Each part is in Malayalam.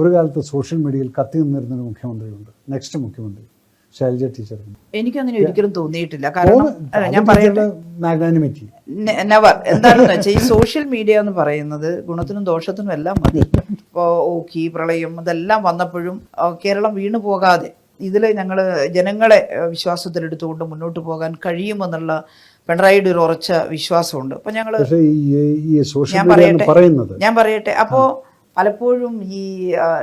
ഒരു കാലത്ത് സോഷ്യൽ മീഡിയയിൽ കത്തി നിന്നിരുന്നൊരു മുഖ്യമന്ത്രിയുണ്ട്, നെക്സ്റ്റ് മുഖ്യമന്ത്രി ശൈലജ ടീച്ചർ. എനിക്കങ്ങനെ ഒരിക്കലും തോന്നിയിട്ടില്ല. കാരണം ഞാൻ പറയട്ടെ, മാഗ്നാനിമിറ്റി നെവർ. എന്താണെന്ന് വെച്ചാൽ ഈ സോഷ്യൽ മീഡിയ എന്ന് പറയുന്നത് ഗുണത്തിനും ദോഷത്തിനും എല്ലാം മതി. ഇപ്പോൾ ഓക്കി പ്രളയം അതെല്ലാം വന്നപ്പോഴും കേരളം വീണു പോകാതെ ഇതിൽ ഞങ്ങൾ ജനങ്ങളെ വിശ്വാസത്തിലെടുത്തുകൊണ്ട് മുന്നോട്ട് പോകാൻ കഴിയുമെന്നുള്ള പിണറായിയുടെ ഒരു ഉറച്ച വിശ്വാസമുണ്ട്. അപ്പൊ ഞങ്ങള് ഞാൻ പറയട്ടെ അപ്പോ പലപ്പോഴും ഈ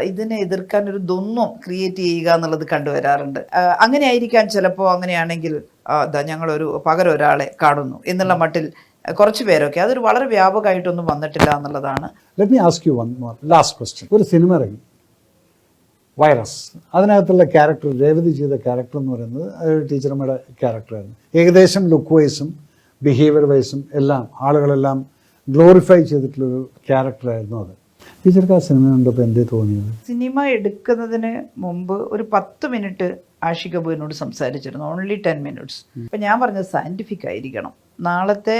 ഇതിനെ എതിർക്കാൻ ഒരു ദ്വന്ദ്വം ക്രിയേറ്റ് ചെയ്യുക എന്നുള്ളത് കണ്ടുവരാറുണ്ട്. അങ്ങനെ ആയിരിക്കാൻ ചിലപ്പോൾ. അങ്ങനെയാണെങ്കിൽ ഞങ്ങളൊരു പകരം ഒരാളെ കാണുന്നു എന്നുള്ള മട്ടിൽ കുറച്ച് പേരൊക്കെ, അതൊരു വളരെ വ്യാപകമായിട്ടൊന്നും വന്നിട്ടില്ല എന്നുള്ളതാണ്. Let me ask you one more last question. ഒരു സിനിമ ഇറങ്ങി, വൈറസ്. അതിനകത്തുള്ള ക്യാരക്ടർ, രേവതി ചെയ്ത ക്യാരക്ടർ എന്ന് പറയുന്നത് ടീച്ചറമ്മയുടെ ക്യാരക്ടറായിരുന്നു. ഏകദേശം ലുക്ക് വൈസും ബിഹേവിയർ വൈസും എല്ലാം ആളുകളെല്ലാം ഗ്ലോറിഫൈ ചെയ്തിട്ടുള്ളൊരു ക്യാരക്ടറായിരുന്നു അത്. ടീച്ചർക്ക് ആ സിനിമ കണ്ടപ്പോൾ എന്തേ തോന്നിയത്? സിനിമ എടുക്കുന്നതിന് മുമ്പ് ഒരു 10 മിനിറ്റ് ആഷിഖ് അബുവിനോട് സംസാരിച്ചിരുന്നു, ഓൺലി 10 മിനിറ്റ്സ്. അപ്പം ഞാൻ പറഞ്ഞത് സയൻറ്റിഫിക് ആയിരിക്കണം. നാളത്തെ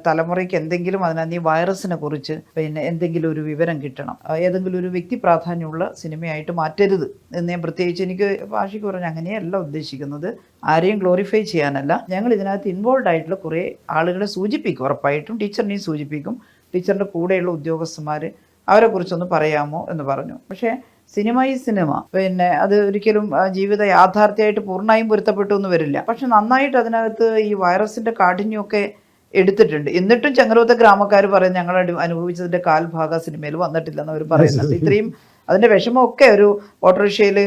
തലമുറയ്ക്ക് എന്തെങ്കിലും അതിനകത്ത് ഈ വൈറസിനെ കുറിച്ച് പിന്നെ എന്തെങ്കിലും ഒരു വിവരം കിട്ടണം. ഏതെങ്കിലും ഒരു വ്യക്തി പ്രാധാന്യമുള്ള സിനിമയായിട്ട് മാറ്റരുത് എന്ന് ഞാൻ പ്രത്യേകിച്ച് എനിക്ക് ആഷിഖ് പറഞ്ഞു. അങ്ങനെയല്ല ഉദ്ദേശിക്കുന്നത്, ആരെയും ഗ്ലോറിഫൈ ചെയ്യാനല്ല. ഞങ്ങൾ ഇതിനകത്ത് ഇൻവോൾവ് ആയിട്ടുള്ള കുറേ ആളുകളെ സൂചിപ്പിക്കും, ഉറപ്പായിട്ടും ടീച്ചറിനെയും സൂചിപ്പിക്കും. ടീച്ചറിൻ്റെ കൂടെയുള്ള ഉദ്യോഗസ്ഥന്മാർ അവരെക്കുറിച്ചൊന്ന് പറയാമോ എന്ന് പറഞ്ഞു. പക്ഷേ സിനിമ ഈ സിനിമ പിന്നെ അത് ഒരിക്കലും ജീവിത യാഥാർത്ഥ്യമായിട്ട് പൂർണ്ണമായും പൊരുത്തപ്പെട്ടു എന്ന് വരില്ല. പക്ഷെ നന്നായിട്ട് അതിനകത്ത് ഈ വൈറസിന്റെ കാഠിന്യമൊക്കെ എടുത്തിട്ടുണ്ട്. എന്നിട്ടും ചെങ്ങരോത്തെ ഗ്രാമക്കാർ പറയും ഞങ്ങൾ അനുഭവിച്ചതിന്റെ കാൽഭാഗ സിനിമയിൽ വന്നിട്ടില്ലെന്ന് അവർ പറയുന്നുണ്ട്. ഇത്രയും അതിന്റെ വിഷമമൊക്കെ ഒരു ഓട്ടോറിക്ഷയിൽ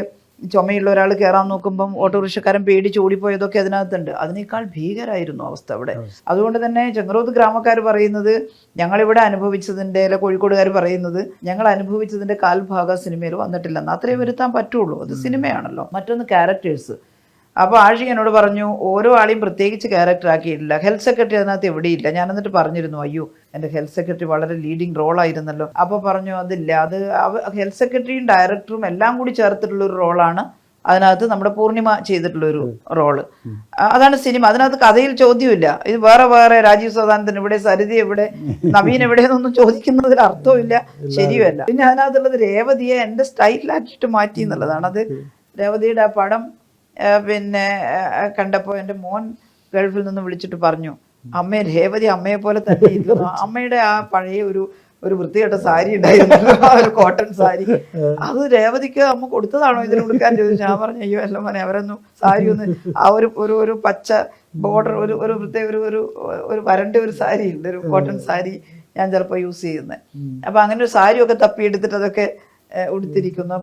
ചുമയുള്ള ഒരാൾ കയറാൻ നോക്കുമ്പം ഓട്ടോറിക്ഷക്കാരൻ പേടിച്ച് ഓടിപ്പോയതൊക്കെ അതിനകത്തുണ്ട്. അതിനേക്കാൾ ഭീകരമായിരുന്നു അവസ്ഥ അവിടെ. അതുകൊണ്ട് തന്നെ ചെങ്ങരോത്ത് ഗ്രാമക്കാർ പറയുന്നത് ഞങ്ങളിവിടെ അനുഭവിച്ചതിൻ്റെ, അല്ല കോഴിക്കോടുകാർ പറയുന്നത് ഞങ്ങൾ അനുഭവിച്ചതിൻ്റെ കാൽഭാഗ സിനിമയിൽ വന്നിട്ടില്ലെന്ന്. അത്രേ വരുത്താൻ പറ്റുള്ളൂ, അത് സിനിമയാണല്ലോ. മറ്റൊന്ന് ക്യാരക്ടേഴ്സ്. അപ്പോൾ ആഷിഖ് എന്നോട് പറഞ്ഞു ഓരോ ആളെയും പ്രത്യേകിച്ച് ക്യാരക്ടർ ആക്കിയിട്ടില്ല. ഹെൽത്ത് സെക്രട്ടറി അതിനകത്ത് എവിടെയില്ല. ഞാൻ എന്നിട്ട് പറഞ്ഞിരുന്നു അയ്യോ എൻ്റെ ഹെൽത്ത് സെക്രട്ടറി വളരെ ലീഡിങ് റോളായിരുന്നല്ലോ. അപ്പോൾ പറഞ്ഞു അതില്ല, അത് ഹെൽത്ത് സെക്രട്ടറിയും ഡയറക്ടറും എല്ലാം കൂടി ചേർത്തിട്ടുള്ളൊരു റോളാണ് അതിനകത്ത് നമ്മുടെ പൂർണിമ ചെയ്തിട്ടുള്ളൊരു റോള്. അതാണ് സിനിമ. അതിനകത്ത് കഥയിൽ ചോദ്യമില്ല. ഇത് വേറെ വേറെ രാജീവ് സദാനന്ദൻ ഇവിടെ, സരിത എവിടെ, നവീൻ എവിടെയെന്നൊന്നും ചോദിക്കുന്നതിൽ അർത്ഥമില്ല, ശരിയുമല്ല. പിന്നെ അതിനകത്തുള്ളത് രേവതിയെ എൻ്റെ സ്റ്റൈലിലാക്കിയിട്ട് മാറ്റി എന്നുള്ളതാണ്. അത് രേവതിയുടെ ആ പടം പിന്നെ കണ്ടപ്പോൾ എൻ്റെ മോൻ ഗൾഫിൽ നിന്ന് വിളിച്ചിട്ട് പറഞ്ഞു അമ്മയെ രേവതി അമ്മയെ പോലെ തന്നെ ഇരിക്കുന്നു. അമ്മയുടെ ആ പഴയ ഒരു വൃത്തികെട്ട സാരി ഉണ്ടായിരുന്നു, ഒരു കോട്ടൺ സാരി. അത് രേവതിക്ക് അമ്മ കൊടുത്തതാണോ ഇതിന് കൊടുക്കാൻ ചോദിച്ചു. ഞാൻ പറഞ്ഞു അയ്യോ അല്ല മോനെ, അവരൊന്നും സാരി ഒന്ന് ആ ഒരു പച്ച ബോർഡർ ഒരു പ്രത്യേക ഒരു വരണ്ട ഒരു സാരി ഉണ്ട്, ഒരു കോട്ടൺ സാരി ഞാൻ ചിലപ്പോൾ യൂസ് ചെയ്യുന്നത്. അപ്പം അങ്ങനെ ഒരു സാരിയൊക്കെ തപ്പിയെടുത്തിട്ട് അതൊക്കെ ഉടുത്തിരിക്കുന്നു.